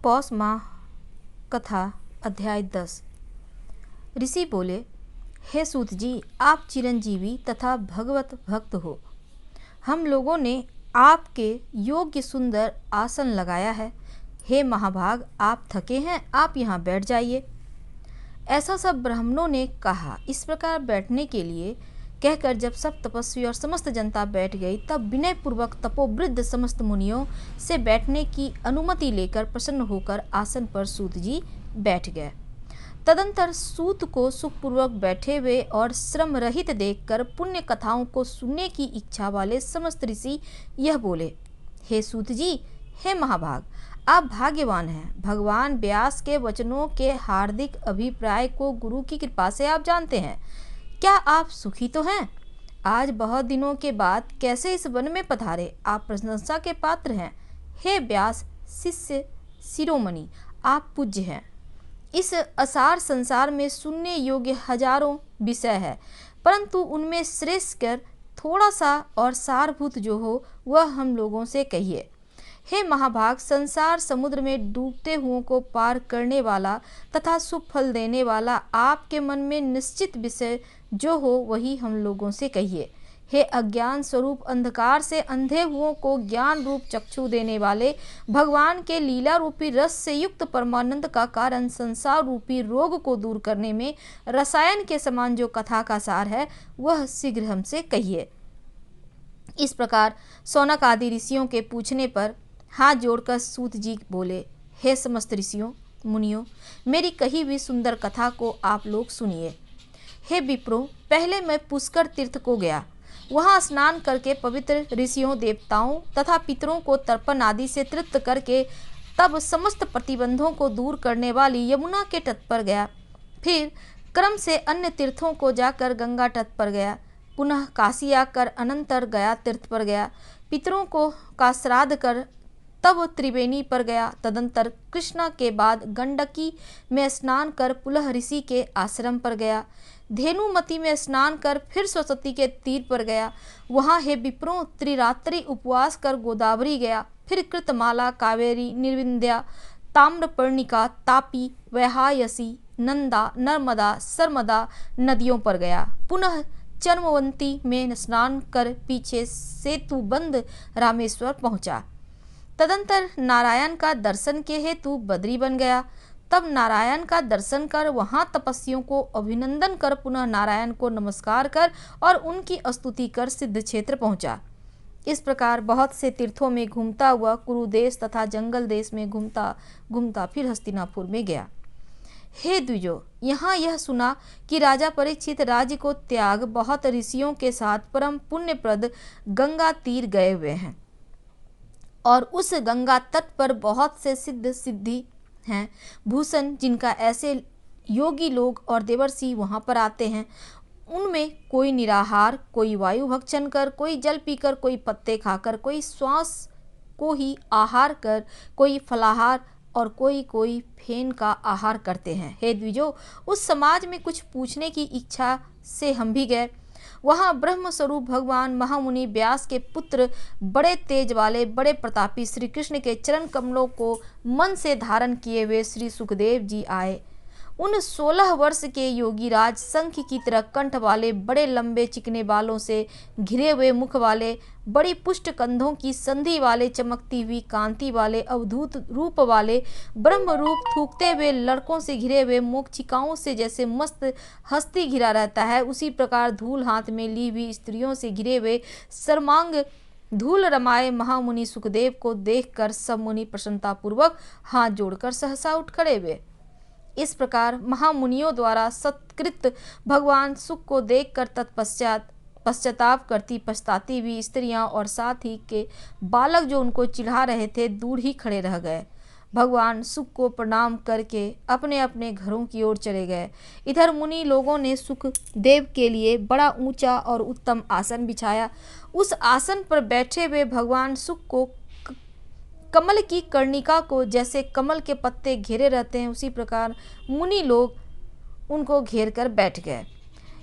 पौष माह कथा अध्याय 10। ऋषि बोले, हे सूत जी, आप चिरंजीवी तथा भगवत भक्त हो। हम लोगों ने आपके योग्य सुंदर आसन लगाया है। हे महाभाग, आप थके हैं, आप यहाँ बैठ जाइए। ऐसा सब ब्राह्मणों ने कहा। इस प्रकार बैठने के लिए कहकर जब सब तपस्वी और समस्त जनता बैठ गई, तब विनय पूर्वक तपोवृद्ध समस्त मुनियों से बैठने की अनुमति लेकर प्रसन्न होकर आसन पर सूत जी बैठ गए। तदंतर सूत को सुखपूर्वक बैठे हुए और श्रम रहित देखकर पुण्य कथाओं को सुनने की इच्छा वाले समस्त ऋषि यह बोले, हे सूत जी, हे महाभाग, आप भाग्यवान हैं। भगवान व्यास के वचनों के हार्दिक अभिप्राय को गुरु की कृपा से आप जानते हैं। क्या आप सुखी तो हैं? आज बहुत दिनों के बाद कैसे इस वन में पधारे? आप प्रशंसा के पात्र हैं। हे व्यास शिष्य शिरोमणि, आप पूज्य हैं। इस असार संसार में सुनने योग्य हजारों विषय है, परंतु उनमें श्रेष्ठ कर थोड़ा सा और सारभूत जो हो वह हम लोगों से कहिए। हे महाभाग, संसार समुद्र में डूबते हुओं को पार करने वाला तथा शुभ फल देने वाला आपके मन में निश्चित विषय जो हो वही हम लोगों से कहिए। हे अज्ञान स्वरूप अंधकार से अंधे हुओं को ज्ञान रूप चक्षु देने वाले भगवान के लीला रूपी रस से युक्त परमानंद का कारण संसार रूपी रोग को दूर करने में रसायन के समान जो कथा का सार है वह शीघ्र हमसे कहिए। इस प्रकार सौनक आदि ऋषियों के पूछने पर हाथ जोड़कर सूत जी बोले, हे समस्त ऋषियों मुनियों, मेरी कही हुई सुंदर कथा को आप लोग सुनिए। हे विप्रो, पहले मैं पुष्कर तीर्थ को गया। वहाँ स्नान करके पवित्र ऋषियों देवताओं तथा पितरों को तर्पण आदि से तृप्त करके तब समस्त प्रतिबंधों को दूर करने वाली यमुना के तट पर गया। फिर क्रम से अन्य तीर्थों को जाकर गंगा तट पर गया। पुनः काशी आकर अनंतर गया तीर्थ पर गया। पितरों को का श्राद्ध कर तब त्रिवेणी पर गया। तदंतर कृष्णा के बाद गंडकी में स्नान कर पुलह ऋषि के आश्रम पर गया। धेनुमती में स्नान कर फिर सरस्वती के तीर पर गया। वहाँ हे विप्रों त्रिरात्रि उपवास कर गोदावरी गया। फिर कृतमाला, कावेरी, निर्विंध्या, ताम्रपर्णिका, तापी, वैहायसी, नंदा, नर्मदा, सरमदा नदियों पर गया। पुनः चर्मवंती में स्नान कर पीछे सेतुबंध रामेश्वर पहुंचा। तदंतर नारायण का दर्शन के हेतु बद्री बन गया। तब नारायण का दर्शन कर वहां तपस्वियों को अभिनंदन कर पुनः नारायण को नमस्कार कर और उनकी स्तुति कर सिद्ध क्षेत्र पहुंचा। इस प्रकार बहुत से तीर्थों में घूमता हुआ कुरुदेश तथा जंगल देश में घूमता घूमता फिर हस्तिनापुर में गया। हे द्विजो, यहाँ यह सुना कि राजा परीक्षित राज्य को त्याग बहुत ऋषियों के साथ परम पुण्यप्रद गंगा तीर गए हुए हैं और उस गंगा तट पर बहुत से सिद्ध सिद्धि हैं भूषण, जिनका ऐसे योगी लोग और देवर्षि वहाँ पर आते हैं। उनमें कोई निराहार, कोई वायु भक्षण कर, कोई जल पीकर, कोई पत्ते खाकर, कोई श्वास को ही आहार कर, कोई फलाहार और कोई फेन का आहार करते हैं। हे द्विजो, उस समाज में कुछ पूछने की इच्छा से हम भी गए। वहाँ ब्रह्म स्वरूप भगवान महामुनि व्यास के पुत्र बड़े तेज वाले बड़े प्रतापी श्री कृष्ण के चरण कमलों को मन से धारण किए हुए श्री सुखदेव जी आए। उन 16 वर्ष के योगीराज शंख की तरह कंठ वाले बड़े लंबे चिकने बालों से घिरे हुए मुख वाले, बड़ी पुष्ट कंधों की संधि वाले, चमकती हुई कांति वाले, अवधूत रूप वाले, ब्रह्म रूप थूकते हुए लड़कों से घिरे हुए, मोक्षिकाओं से जैसे मस्त हस्ती घिरा रहता है उसी प्रकार धूल हाथ में ली हुई स्त्रियों से घिरे हुए सर्वांग धूल रमाए महामुनि सुखदेव को देखकर सब मुनि प्रसन्नतापूर्वक हाथ जोड़कर सहसा उठ खड़े हुए। इस प्रकार महामुनियों द्वारा सत्कृत भगवान सुख को देखकर तत्पश्चात पश्चाताप करती पछताती हुई स्त्रियां और साथ ही के बालक जो उनको चिढ़ा रहे थे दूर ही खड़े रह गए। भगवान सुख को प्रणाम करके अपने अपने घरों की ओर चले गए। इधर मुनि लोगों ने सुखदेव के लिए बड़ा ऊंचा और उत्तम आसन बिछाया। उस आसन पर बैठे हुए भगवान सुख को कमल की कर्णिका को जैसे कमल के पत्ते घेरे रहते हैं उसी प्रकार मुनि लोग उनको घेर कर बैठ गए।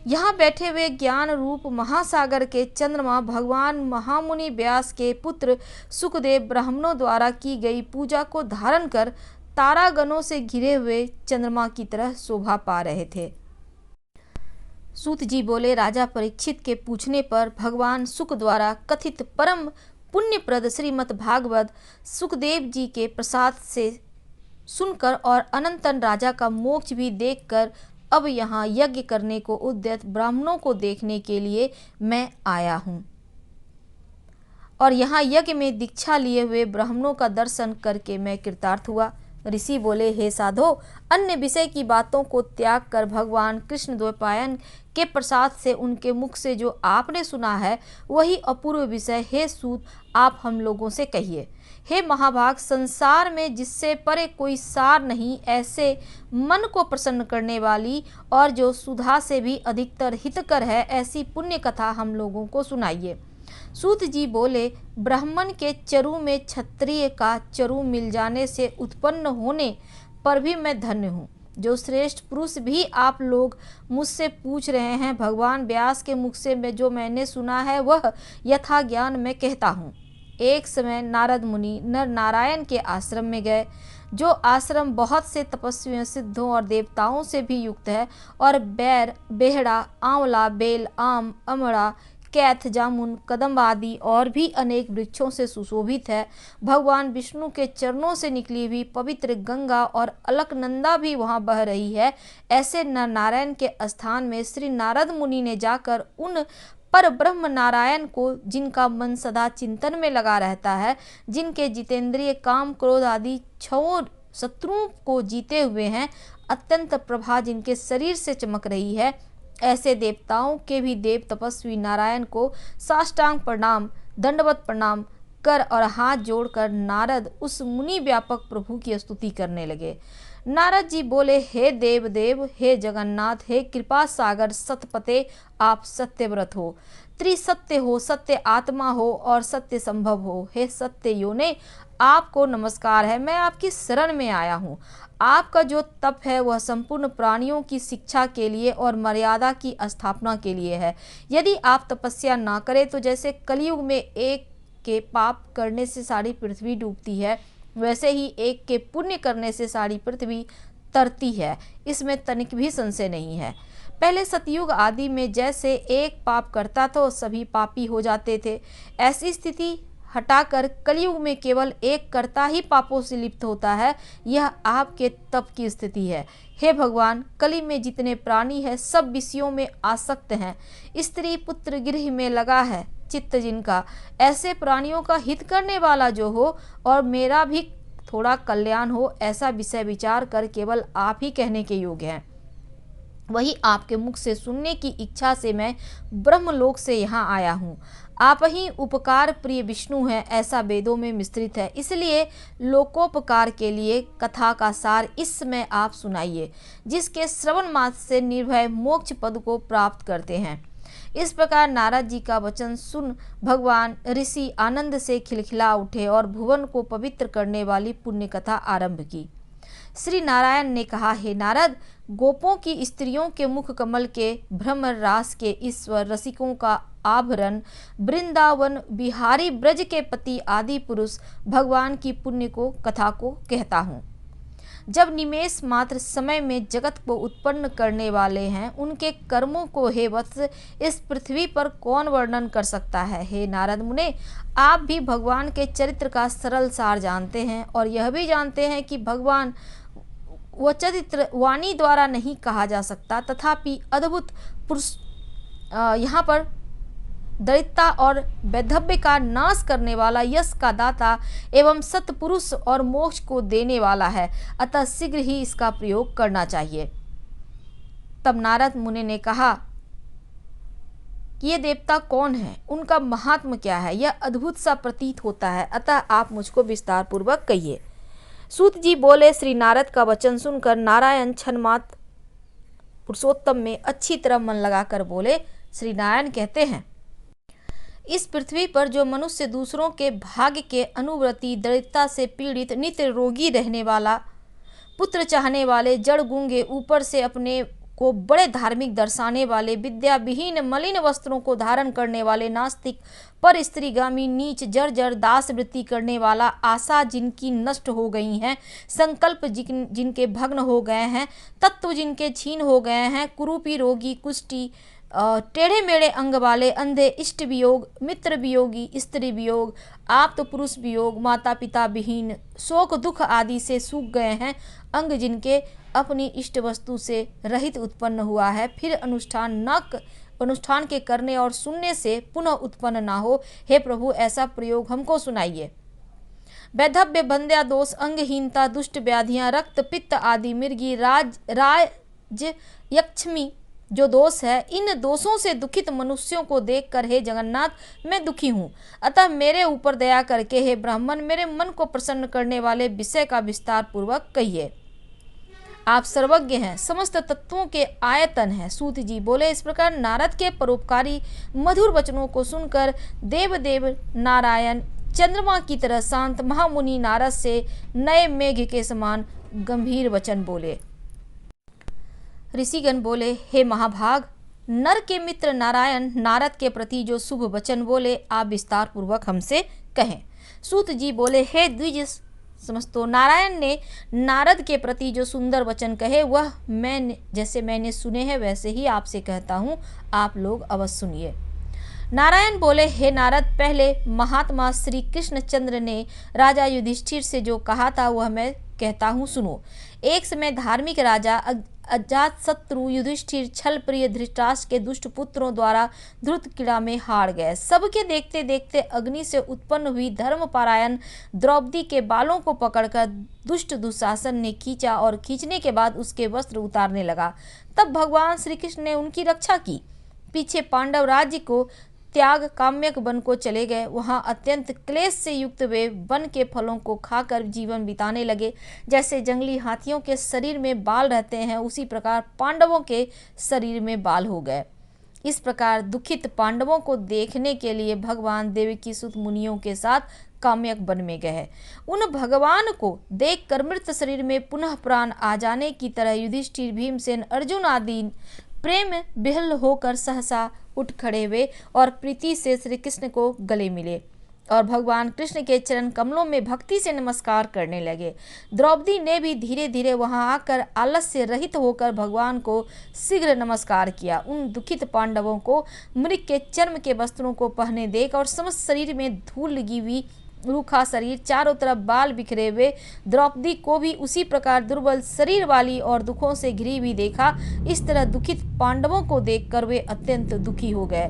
यहाँ बैठे हुए ज्ञान रूप महासागर के चंद्रमा भगवान महामुनि व्यास के पुत्र सुखदेव ब्राह्मणों द्वारा की गई पूजा को धारण कर तारागणों से घिरे हुए चंद्रमा की तरह शोभा पा रहे थे। सूत जी बोले, राजा परीक्षित के पूछने पर भगवान शुक द्वारा कथित परम पुण्यप्रद श्रीमद् भागवत सुखदेव जी के प्रसाद से सुनकर और अनंतन राजा का मोक्ष भी देखकर अब यहाँ यज्ञ करने को उद्यत ब्राह्मणों को देखने के लिए मैं आया हूँ और यहाँ यज्ञ में दीक्षा लिए हुए ब्राह्मणों का दर्शन करके मैं कृतार्थ हुआ। ऋषि बोले, हे साधो, अन्य विषय की बातों को त्याग कर भगवान कृष्ण द्वैपायन के प्रसाद से उनके मुख से जो आपने सुना है वही अपूर्व विषय हे सूत आप हम लोगों से कहिए। हे महाभाग, संसार में जिससे परे कोई सार नहीं, ऐसे मन को प्रसन्न करने वाली और जो सुधा से भी अधिकतर हितकर है, ऐसी पुण्य कथा हम लोगों को सुनाइए। सूत जी बोले, ब्राह्मण के चरु में क्षत्रिय का चरु मिल जाने से उत्पन्न होने पर भी मैं धन्य हूँ। जो श्रेष्ठ पुरुष भी आप लोग मुझसे पूछ रहे हैं, भगवान व्यास के मुख से मैं जो मैंने सुना है वह यथा ज्ञान मैं कहता हूँ। एक समय नारद मुनि नर नारायण के आश्रम में गए, जो आश्रम बहुत से तपस्वियों, सिद्धों और देवताओं से भी युक्त है और बैर, बेहड़ा, आंवला, बेल, आम, अमड़ा, कैथ, जामुन, कदम्ब आदि और भी अनेक वृक्षों से सुशोभित है। भगवान विष्णु के चरणों से निकली हुई पवित्र गंगा और अलकनंदा भी वहाँ बह रही है। ऐसे नर नारायण के स्थान में श्री नारद मुनि ने जाकर उन पर ब्रह्म नारायण को, जिनका मन सदा चिंतन में लगा रहता है, जिनके जितेंद्रिय काम क्रोध आदि छहों शत्रुओं को जीते हुए हैं, अत्यंत प्रभा जिनके शरीर से चमक रही है, ऐसे देवताओं के भी देव तपस्वी नारायण को साष्टांग प्रणाम, दंडवत प्रणाम कर और हाथ जोड़कर नारद उस मुनि व्यापक प्रभु की स्तुति करने लगे। नारद जी बोले, हे देव देव, हे जगन्नाथ, हे कृपा सागर सतपते, आप सत्यव्रत हो, त्रिसत्य हो, सत्य आत्मा हो और सत्य संभव हो। हे सत्य योने, आपको नमस्कार है, मैं आपकी शरण में आया हूँ। आपका जो तप है वह संपूर्ण प्राणियों की शिक्षा के लिए और मर्यादा की स्थापना के लिए है। यदि आप तपस्या ना करें तो जैसे कलयुग में एक के पाप करने से सारी पृथ्वी डूबती है, वैसे ही एक के पुण्य करने से सारी पृथ्वी तरती है। इसमें तनिक भी संशय नहीं है। पहले सतयुग आदि में जैसे एक पाप करता तो सभी पापी हो जाते थे, ऐसी स्थिति हटाकर कलयुग में केवल एक कर्ता ही पापों से लिप्त होता है। यह आपके तप की स्थिति है। हे भगवान, कलि में जितने प्राणी हैं सब विषयों में आसक्त हैं, स्त्री पुत्र गृह में लगा है चित्त जिनका, ऐसे प्राणियों का हित करने वाला जो हो और मेरा भी थोड़ा कल्याण हो, ऐसा विषय विचार कर केवल आप ही कहने के योग्य हैं। वही आपके मुख से सुनने की इच्छा से मैं ब्रह्मलोक से यहाँ आया हूँ। आप ही उपकार प्रिय विष्णु हैं, ऐसा वेदों में मिश्रित है। इसलिए लोकोपकार के लिए कथा का सार इस समय आप सुनाइए, जिसके श्रवण मात्र से निर्भय मोक्ष पद को प्राप्त करते हैं। इस प्रकार नारद जी का वचन सुन भगवान ऋषि आनंद से खिलखिला उठे और भुवन को पवित्र करने वाली पुण्य कथा आरंभ की। श्री नारायण ने कहा, हे नारद, गोपों की स्त्रियों के मुख कमल के भ्रमर रास के ईश्वर, रसिकों का आभरण, वृंदावन बिहारी ब्रज के पति आदि पुरुष भगवान की पुण्य को कथा को कहता हूँ। जब निमेष मात्र समय में जगत को उत्पन्न करने वाले हैं, उनके कर्मों को हे वत्स इस पृथ्वी पर कौन वर्णन कर सकता है। हे नारद मुने, आप भी भगवान के चरित्र का सरल सार जानते हैं और यह भी जानते हैं कि भगवान वह चरित्र वाणी द्वारा नहीं कहा जा सकता, तथापि अद्भुत पुरुष यहाँ पर दरिद्रता और वैधव्य का नाश करने वाला, यश का दाता एवं सत्पुरुष और मोक्ष को देने वाला है, अतः शीघ्र ही इसका प्रयोग करना चाहिए। तब नारद मुनि ने कहा, ये देवता कौन है, उनका महात्म क्या है, यह अद्भुत सा प्रतीत होता है, अतः आप मुझको विस्तार पूर्वक कहिए। सूत जी बोले, श्री नारद का वचन सुनकर नारायण क्षणमात्र पुरुषोत्तम में अच्छी तरह मन लगाकर बोले। श्री नारायण कहते हैं, इस पृथ्वी पर जो मनुष्य दूसरों के भाग्य के अनुव्रती, दरिद्रता से पीड़ित, नित्य रोगी रहने वाला, पुत्र चाहने वाले, जड़ गूंगे, ऊपर से अपने को बड़े धार्मिक दर्शाने वाले, विद्या विहीन मलिन वस्त्रों को धारण करने वाले, नास्तिक, पर स्त्रीगामी, नीच, जर्जर, दास वृत्ति करने वाला, आशा जिनकी नष्ट हो गई हैं, संकल्प जिनके भग्न हो गए हैं, तत्व जिनके छीन हो गए हैं, कुरूपी, रोगी, कुष्ठी, टेढ़े मेढ़े अंग वाले, अंधे, इष्ट वियोग, मित्र वियोगी, स्त्री वियोग, आप्त पुरुष वियोग, माता पिता विहीन, शोक दुख आदि से सूख गए हैं, अंग जिनके अपनी इष्ट वस्तु से रहित उत्पन्न हुआ है, फिर अनुष्ठान के करने और सुनने से पुनः उत्पन्न ना हो। हे प्रभु, ऐसा प्रयोग हमको सुनाइए। वैधव्य, बंध्या दोष, अंगहीनता, दुष्ट व्याधियां, रक्त पित्त आदि, मिर्गी, राज यक्ष्मी जो दोष है, इन दोषों से दुखित मनुष्यों को देखकर हे जगन्नाथ मैं दुखी हूँ, अतः मेरे ऊपर दया करके हे ब्राह्मण मेरे मन को प्रसन्न करने वाले विषय का विस्तार पूर्वक कहिए। आप सर्वज्ञ हैं, समस्त तत्वों के आयतन हैं। सूत जी बोले, इस प्रकार नारद के परोपकारी मधुर वचनों को सुनकर देव नारायण चंद्रमा की तरह शांत महामुनि नारद से नए मेघ के समान गंभीर वचन बोले। ऋषिगण बोले, हे महाभाग, नर के मित्र नारायण नारद के प्रति जो शुभ वचन बोले आप विस्तार पूर्वक हमसे कहें। सूत जी बोले, हे द्विज समस्तो, नारायण ने नारद के प्रति जो सुंदर वचन कहे वह मैंने सुने हैं वैसे ही आपसे कहता हूँ, आप लोग अवश्य सुनिए। नारायण बोले, हे नारद, पहले महात्मा श्री कृष्णचंद्र ने राजा युधिष्ठिर से जो कहा था वह मैं कहता हूँ, सुनो। एक समय धार्मिक राजा अजात शत्रु युधिष्ठिर छल प्रिय धृतराष्ट्र के दुष्ट पुत्रों द्वारा ध्रुत क्रीड़ा में हार गए। सबके देखते देखते अग्नि से उत्पन्न हुई धर्मपरायण द्रौपदी के बालों को पकड़कर दुष्ट दुशासन ने खींचा और खींचने के बाद उसके वस्त्र उतारने लगा। तब भगवान श्री कृष्ण ने उनकी रक्षा की। पीछे पांडव राज्य को त्याग काम्यक वन को चले गए। वहां अत्यंत क्लेश से युक्त वे वन के फलों को खाकर जीवन बिताने लगे। जैसे जंगली हाथियों के शरीर में बाल रहते हैं, उसी प्रकार पांडवों के शरीर में बाल हो गए। इस प्रकार दुखित पांडवों को देखने के लिए भगवान देवकी सुत मुनियों के साथ काम्यक वन में गए। उन भगवान को देखकर मृत शरीर में पुनः प्राण आ जाने की तरह युधिष्ठिर, भीमसेन, अर्जुन आदि प्रेम विह्वल होकर सहसा उठ खड़े हुए और प्रीति से श्री कृष्ण को गले मिले और भगवान कृष्ण के चरण कमलों में भक्ति से नमस्कार करने लगे। द्रौपदी ने भी धीरे धीरे वहां आकर आलस्य रहित होकर भगवान को शीघ्र नमस्कार किया। उन दुखित पांडवों को मृग के चर्म के वस्त्रों को पहने देख और समस्त शरीर में धूल लगी हुई, रूखा शरीर, चारों तरफ बाल बिखरे हुए द्रौपदी को भी उसी प्रकार दुर्बल शरीर वाली और दुखों से घिरी हुई देखा। इस तरह दुखित पांडवों को देखकर वे अत्यंत दुखी हो गए।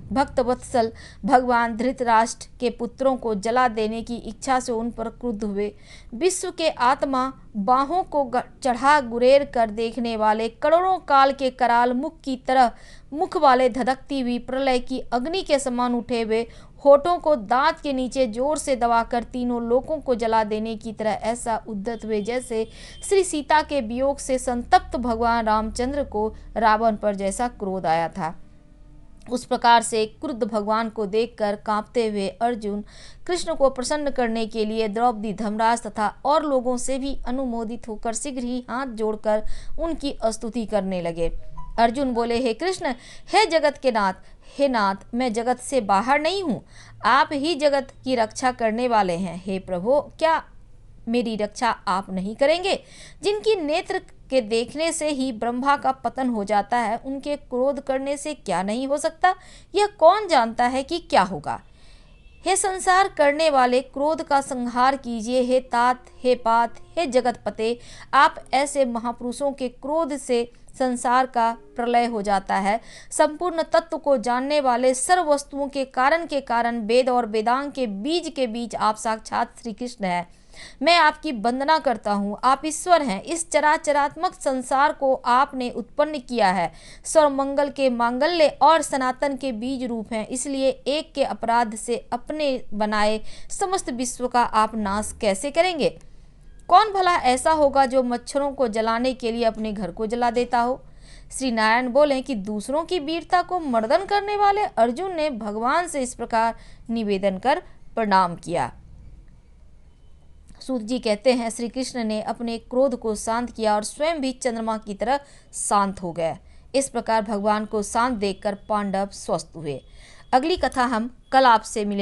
भक्त वत्सल भगवान धृतराष्ट्र के पुत्रों को जला देने की इच्छा से उन पर क्रुद्ध हुए। विश्व के आत्मा, बाहों को चढ़ा गुरेर कर देखने वाले, करोड़ों काल के कराल मुख की तरह मुख वाले, धधकती हुई प्रलय की अग्नि के समान उठे हुए, होठों को दांत के नीचे जोर से दबाकर तीनों लोकों को जला देने की तरह ऐसा उद्यत हुए जैसे श्री सीता के वियोग से संतप्त भगवान रामचंद्र को रावण पर जैसा क्रोध आया था। उस प्रकार से क्रुद्ध भगवान को देखकर कांपते हुए अर्जुन कृष्ण को प्रसन्न करने के लिए द्रौपदी, धर्मराज तथा और लोगों से भी अनुमोदित होकर शीघ्र ही हाथ जोड़कर उनकी स्तुति करने लगे। अर्जुन बोले, हे कृष्ण, हे जगत के नाथ, हे नाथ, मैं जगत से बाहर नहीं हूँ, आप ही जगत की रक्षा करने वाले हैं। हे प्रभु, क्या मेरी रक्षा आप नहीं करेंगे? जिनकी नेत्र के देखने से ही ब्रह्मा का पतन हो जाता है, उनके क्रोध करने से क्या नहीं हो सकता? यह कौन जानता है कि क्या होगा? हे संसार करने वाले, क्रोध का संहार कीजिए। हे तात, हे पात, हे जगत पते, आप ऐसे महापुरुषों के क्रोध से संसार का प्रलय हो जाता है। संपूर्ण तत्व को जानने वाले, सर्व वस्तुओं के कारण वेद और वेदांग के बीज आप साक्षात श्री कृष्ण हैं। मैं आपकी वंदना करता हूँ। आप ईश्वर हैं। इस चराचरात्मक संसार को आपने उत्पन्न किया है। सर्वमंगल के मांगल्य और सनातन के बीज रूप हैं। इसलिए एक के अपराध से अपने बनाए समस्त विश्व का आप नाश कैसे करेंगे? कौन भला ऐसा होगा जो मच्छरों को जलाने के लिए अपने घर को जला देता हो? श्री नारायण बोले कि दूसरों की वीरता को मर्दन करने वाले अर्जुन ने भगवान से इस प्रकार निवेदन कर प्रणाम किया। सूत जी कहते हैं, श्री कृष्ण ने अपने क्रोध को शांत किया और स्वयं भी चंद्रमा की तरह शांत हो गए। इस प्रकार भगवान को शांत देखकर पांडव स्वस्थ हुए। अगली कथा हम कल आपसे मिलेंगे।